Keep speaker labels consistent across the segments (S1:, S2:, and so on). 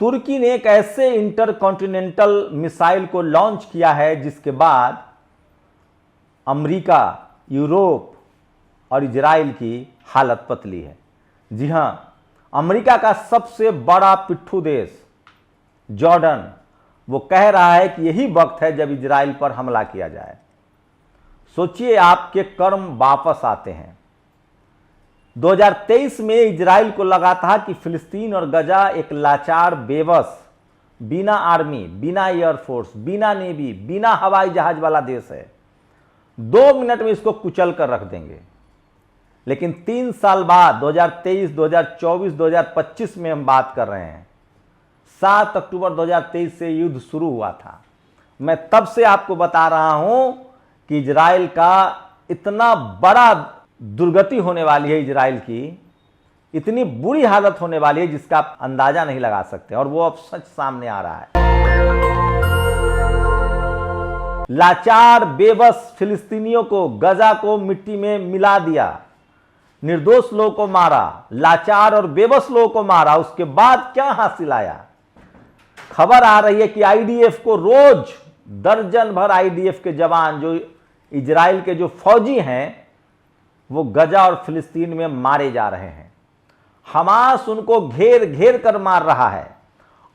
S1: तुर्की ने एक ऐसे इंटरकॉन्टिनेंटल मिसाइल को लॉन्च किया है जिसके बाद अमेरिका, यूरोप और इजराइल की हालत पतली है। जी हां, अमेरिका का सबसे बड़ा पिट्ठू देश जॉर्डन वो कह रहा है कि यही वक्त है जब इजराइल पर हमला किया जाए। सोचिए, आपके कर्म वापस आते हैं। 2023 में इजराइल को लगा था कि फिलिस्तीन और गजा एक लाचार, बेबस, बिना आर्मी, बिना एयरफोर्स, बिना नेवी, बिना हवाई जहाज वाला देश है। 2 मिनट में इसको कुचल कर रख देंगे। लेकिन 3 साल बाद 2023, 2024, 2025 में हम बात कर रहे हैं। 7 अक्टूबर 2023 से युद्ध शुरू हुआ था। मैं तब से आपको बता रहा हूं कि इजराइल का इतना बड़ा दुर्गति होने वाली है, इजराइल की इतनी बुरी हालत होने वाली है जिसका आप अंदाजा नहीं लगा सकते, और वो अब सच सामने आ रहा है। लाचार, बेबस फिलिस्तीनियों को, गजा को मिट्टी में मिला दिया, निर्दोष लोगों को मारा, लाचार और बेबस लोगों को मारा। उसके बाद क्या हासिल आया? खबर आ रही है कि आईडीएफ को रोज दर्जन भर आईडीएफ के जवान, जो इजराइल के जो फौजी हैं, वो गजा और फिलिस्तीन में मारे जा रहे हैं। हमास उनको घेर घेर कर मार रहा है,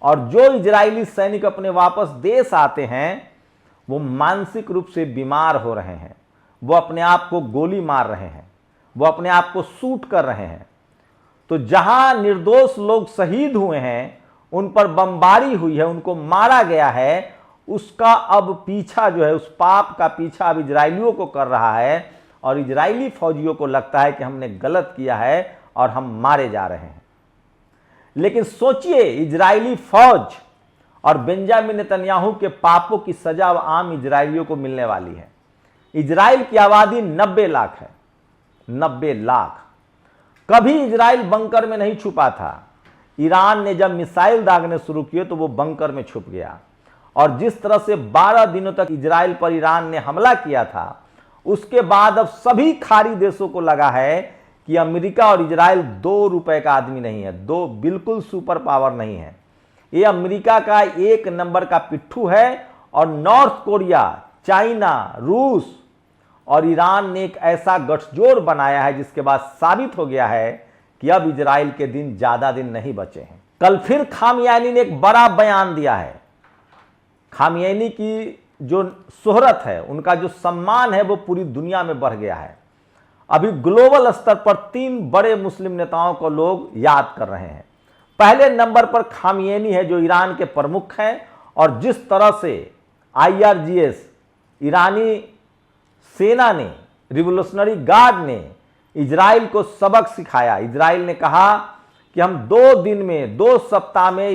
S1: और जो इजरायली सैनिक अपने वापस देश आते हैं वो मानसिक रूप से बीमार हो रहे हैं। वो अपने आप को गोली मार रहे हैं, वो अपने आप को शूट कर रहे हैं। तो जहां निर्दोष लोग शहीद हुए हैं, उन पर बमबारी हुई है, उनको मारा गया है, उसका अब पीछा जो है, उस पाप का पीछा अब इजरायलियों को कर रहा है, और इजरायली फौजियों को लगता है कि हमने गलत किया है और हम मारे जा रहे हैं। लेकिन सोचिए, इजरायली फौज और बेंजामिन नेतन्याहू के पापों की सजा अब आम इजरायलियों को मिलने वाली है। इजराइल की आबादी 90 लाख है। 90 लाख। कभी इजराइल बंकर में नहीं छुपा था। ईरान ने जब मिसाइल दागने शुरू किए तो वो बंकर में छुप गया। और जिस तरह से 12 दिनों तक इजराइल पर ईरान ने हमला किया था, उसके बाद अब सभी खाड़ी देशों को लगा है कि अमेरिका और इजराइल 2 रुपए का आदमी नहीं है, दो बिल्कुल सुपर पावर नहीं है। ये अमेरिका का 1 नंबर का पिट्ठू है, और नॉर्थ कोरिया, चाइना, रूस और ईरान ने एक ऐसा गठजोड़ बनाया है जिसके बाद साबित हो गया है कि अब इजराइल के दिन ज्यादा दिन नहीं बचे हैं। कल फिर खामियानी ने एक बड़ा बयान दिया है। खामियानी की जो शोहरत है, उनका जो सम्मान है, वो पूरी दुनिया में बढ़ गया है। अभी ग्लोबल स्तर पर 3 बड़े मुस्लिम नेताओं को लोग याद कर रहे हैं। पहले नंबर पर खामियानी है, जो ईरान के प्रमुख हैं, और जिस तरह से IRGC, ईरानी सेना ने, रिवोल्यूशनरी गार्ड ने इजराइल को सबक सिखाया। इजराइल ने कहा कि हम 2 दिन में, 2 सप्ताह में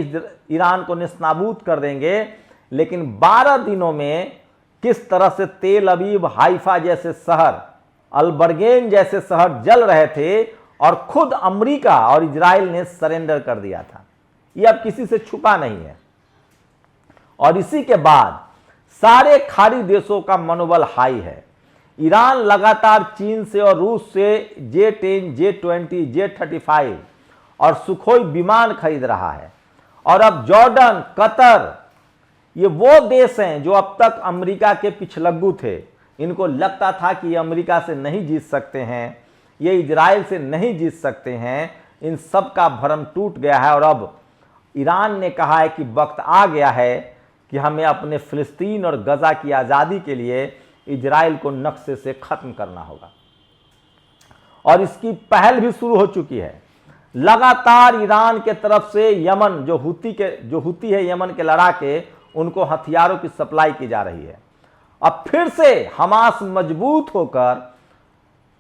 S1: ईरान को नेस्तनाबूद कर देंगे। लेकिन 12 दिनों में किस तरह से तेल अवीव, हाइफा जैसे शहर, अल्बर्गेन जैसे शहर जल रहे थे, और खुद अमेरिका और इजराइल ने सरेंडर कर दिया था। यह अब किसी से छुपा नहीं है। और इसी के बाद सारे खाड़ी देशों का मनोबल हाई है। ईरान लगातार चीन से और रूस से J-10, J-20, J-35 और सुखोई विमान खरीद रहा है। और अब जॉर्डन, कतर, ये वो देश हैं जो अब तक अमेरिका के पिछलग्गू थे। इनको लगता था कि ये अमेरिका से नहीं जीत सकते हैं, ये इजराइल से नहीं जीत सकते हैं। इन सब का भ्रम टूट गया है, और अब ईरान ने कहा है कि वक्त आ गया है कि हमें अपने फिलिस्तीन और गजा की आज़ादी के लिए इजराइल को नक्शे से खत्म करना होगा। और इसकी पहल भी शुरू हो चुकी है। लगातार ईरान के तरफ से यमन, जो हुती है यमन के लड़ाके, उनको हथियारों की सप्लाई की जा रही है। अब फिर से हमास मजबूत होकर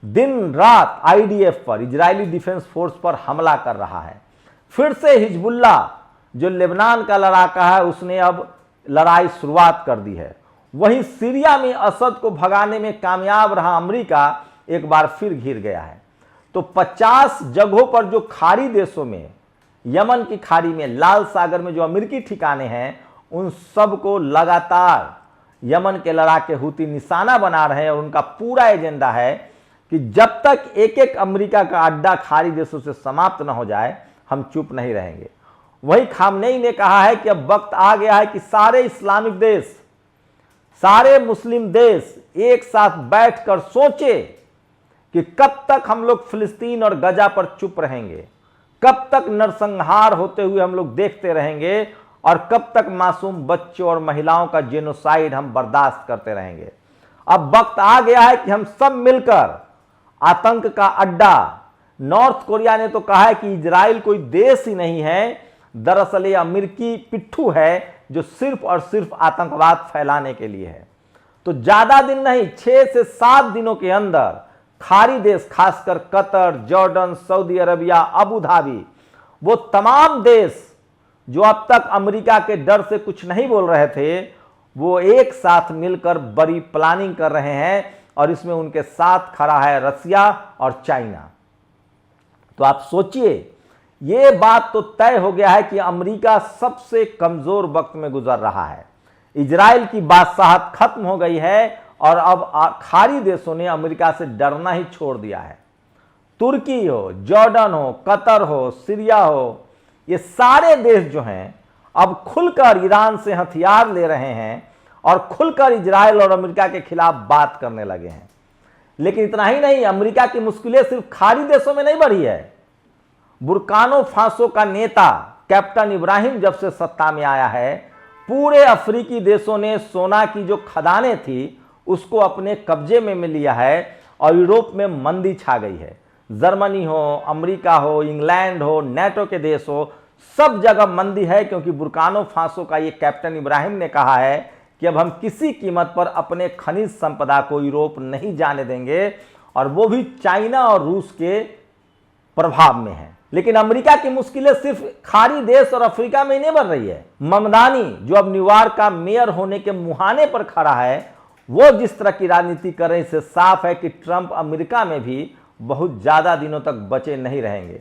S1: दिन रात आईडीएफ पर, इजरायली डिफेंस फोर्स पर हमला कर रहा है। फिर से हिजबुल्ला, जो लेबनान का लड़ाका है, उसने अब लड़ाई शुरुआत कर दी है। वहीं सीरिया में असद को भगाने में कामयाब रहा अमेरिका, एक बार फिर घिर गया है। तो 50 जगहों पर जो खाड़ी देशों में, यमन की खाड़ी में, लाल सागर में जो अमेरिकी ठिकाने हैं, उन सब को लगातार यमन के लड़ाके हुती निशाना बना रहे हैं। और उनका पूरा एजेंडा है कि जब तक एक एक अमेरिका का अड्डा खाड़ी देशों से समाप्त न हो जाए, हम चुप नहीं रहेंगे। वही खामनेई ने कहा है कि अब वक्त आ गया है कि सारे इस्लामिक देश, सारे मुस्लिम देश एक साथ बैठकर सोचे कि कब तक हम लोग फिलिस्तीन और गजा पर चुप रहेंगे, कब तक नरसंहार होते हुए हम लोग देखते रहेंगे और कब तक मासूम बच्चों और महिलाओं का जेनोसाइड हम बर्दाश्त करते रहेंगे। अब वक्त आ गया है कि हम सब मिलकर आतंक का अड्डा, नॉर्थ कोरिया ने तो कहा है कि इजराइल कोई देश ही नहीं है, दरअसल ये अमेरिकी पिट्ठू है जो सिर्फ और सिर्फ आतंकवाद फैलाने के लिए है। तो ज्यादा दिन नहीं, 6 से 7 दिनों के अंदर खाड़ी देश, खासकर Qatar, Jordan, Saudi Arabia, Abu Dhabi, वो तमाम देश जो अब तक अमेरिका के डर से कुछ नहीं बोल रहे थे, वो एक साथ मिलकर बड़ी प्लानिंग कर रहे हैं और इसमें उनके साथ खड़ा है रसिया और चाइना। तो आप सोचिए, ये बात तो तय हो गया है कि अमेरिका सबसे कमजोर वक्त में गुजर रहा है। इजराइल की बादशाहत खत्म हो गई है और अब खाड़ी देशों ने अमेरिका से डरना ही छोड़ दिया है। तुर्की हो, जॉर्डन हो, कतर हो, सीरिया हो, ये सारे देश जो हैं अब खुलकर ईरान से हथियार ले रहे हैं और खुलकर इजराइल और अमेरिका के खिलाफ बात करने लगे हैं। लेकिन इतना ही नहीं, अमेरिका की मुश्किलें सिर्फ खाड़ी देशों में नहीं बढ़ी है। बुर्किना फासो का नेता कैप्टन इब्राहिम जब से सत्ता में आया है, पूरे अफ्रीकी देशों ने सोना की जो खदानें थी उसको अपने कब्जे में लिया है और यूरोप में मंदी छा गई है। जर्मनी हो, अमेरिका हो, इंग्लैंड हो, नेटो के देश हो, सब जगह मंदी है, क्योंकि बुर्किना फासो का ये कैप्टन इब्राहिम ने कहा है कि अब हम किसी कीमत पर अपने खनिज संपदा को यूरोप नहीं जाने देंगे, और वो भी चाइना और रूस के प्रभाव में है। लेकिन अमेरिका की मुश्किलें सिर्फ खाड़ी देश और अफ्रीका में ही नहीं बढ़ रही है। ममदानी जो अब न्यूयॉर्क का मेयर होने के मुहाने पर खड़ा है, वो जिस तरह की राजनीति कर रहे हैं, इससे साफ है कि ट्रंप अमेरिका में भी बहुत ज्यादा दिनों तक बचे नहीं रहेंगे।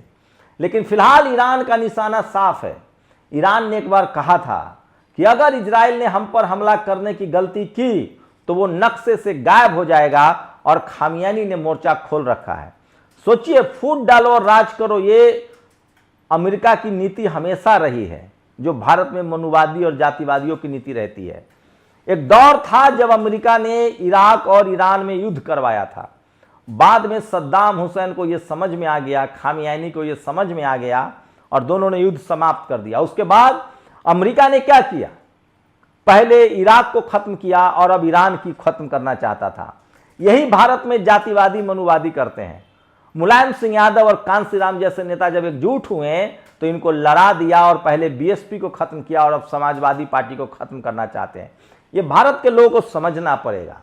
S1: लेकिन फिलहाल ईरान का निशाना साफ है। ईरान ने एक बार कहा था कि अगर इजराइल ने हम पर हमला करने की गलती की तो वो नक्शे से गायब हो जाएगा, और खामियानी ने मोर्चा खोल रखा है। सोचिए, फूट डालो और राज करो, ये अमेरिका की नीति हमेशा रही है, जो भारत में मनुवादी और जातिवादियों की नीति रहती है। एक दौर था जब अमेरिका ने इराक और ईरान में युद्ध करवाया था। बाद में सद्दाम हुसैन को यह समझ में आ गया, खामियानी को यह समझ में आ गया, और दोनों ने युद्ध समाप्त कर दिया। उसके बाद अमेरिका ने क्या किया? पहले इराक को खत्म किया और अब ईरान की खत्म करना चाहता था। यही भारत में जातिवादी मनुवादी करते हैं। मुलायम सिंह यादव और कांसीराम जैसे नेता जब एकजुट हुए तो इनको लड़ा दिया, और पहले बीएसपी को खत्म किया और अब समाजवादी पार्टी को खत्म करना चाहते हैं। ये भारत के लोगों को समझना पड़ेगा।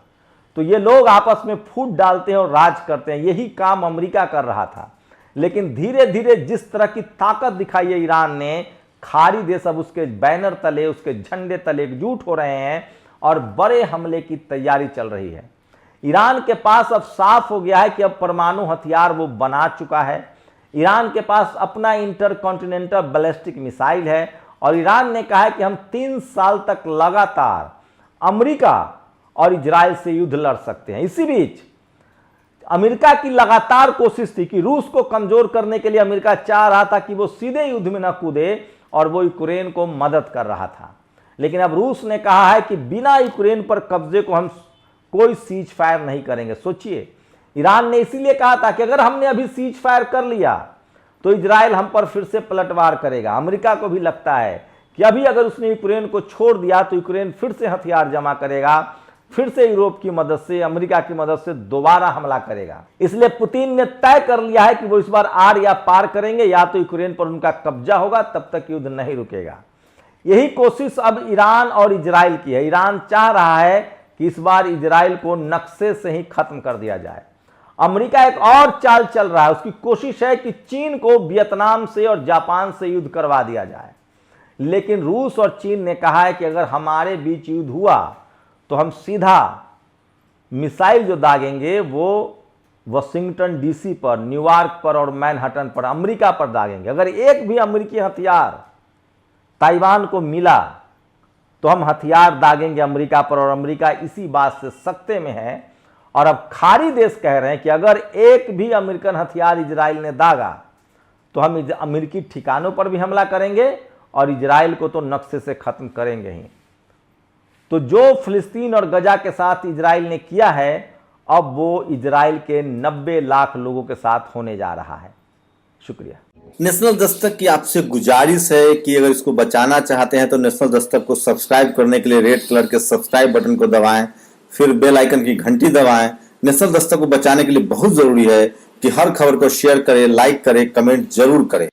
S1: तो ये लोग आपस में फूट डालते हैं और राज करते हैं। यही काम अमेरिका कर रहा था। लेकिन धीरे धीरे जिस तरह की ताकत दिखाई है ईरान ने, खाड़ी देश अब उसके बैनर तले, उसके झंडे तले एकजुट हो रहे हैं और बड़े हमले की तैयारी चल रही है। ईरान के पास अब साफ हो गया है कि अब परमाणु हथियार वो बना चुका है। ईरान के पास अपना इंटरकॉन्टिनेंटल बैलिस्टिक मिसाइल है, और ईरान ने कहा है कि हम 3 साल तक लगातार अमेरिका और इजराइल से युद्ध लड़ सकते हैं। इसी बीच अमेरिका की लगातार कोशिश थी कि रूस को कमजोर करने के लिए अमेरिका चाह रहा था कि वो सीधे युद्ध में न कूदे, और वो यूक्रेन को मदद कर रहा था। लेकिन अब रूस ने कहा है कि बिना यूक्रेन पर कब्जे को हम कोई सीज फायर नहीं करेंगे। सोचिए, ईरान ने इसीलिए कहा था कि अगर हमने अभी सीज फायर कर लिया तो इजराइल हम पर फिर से पलटवार करेगा। अमेरिका को भी लगता है कि अभी अगर उसने यूक्रेन को छोड़ दिया तो यूक्रेन फिर से हथियार जमा करेगा, फिर से यूरोप की मदद से, अमेरिका की मदद से दोबारा हमला करेगा। इसलिए पुतिन ने तय कर लिया है कि वो इस बार आर या पार करेंगे, या तो यूक्रेन पर उनका कब्जा होगा, तब तक युद्ध नहीं रुकेगा। यही कोशिश अब ईरान और इजराइल की है। ईरान चाह रहा है कि इस बार इजराइल को नक्शे से ही खत्म कर दिया जाए। अमेरिका एक और चाल चल रहा है। उसकी कोशिश है कि चीन को वियतनाम से और जापान से युद्ध करवा दिया जाए। लेकिन रूस और चीन ने कहा है कि अगर हमारे बीच युद्ध हुआ तो हम सीधा मिसाइल जो दागेंगे वो वाशिंगटन डीसी पर, न्यूयॉर्क पर और मैनहट्टन पर, अमेरिका पर दागेंगे। अगर एक भी अमेरिकी हथियार ताइवान को मिला तो हम हथियार दागेंगे अमेरिका पर, और अमेरिका इसी बात से सख्ते में है। और अब खाड़ी देश कह रहे हैं कि अगर एक भी अमेरिकन हथियार इजराइल ने दागा तो हम अमेरिकी ठिकानों पर भी हमला करेंगे और इजराइल को तो नक्शे से खत्म करेंगे ही। तो जो फिलिस्तीन और गजा के साथ इजराइल ने किया है, अब वो इजराइल के 90 लाख लोगों के साथ होने जा रहा है। शुक्रिया।
S2: नेशनल दस्तक की आपसे गुजारिश है कि अगर इसको बचाना चाहते हैं तो नेशनल दस्तक को सब्सक्राइब करने के लिए रेड कलर के सब्सक्राइब बटन को दबाएं, फिर बेल आइकन की घंटी दबाएं। नेशनल दस्तक को बचाने के लिए बहुत जरूरी है कि हर खबर को शेयर करें, लाइक करें, कमेंट जरूर करें।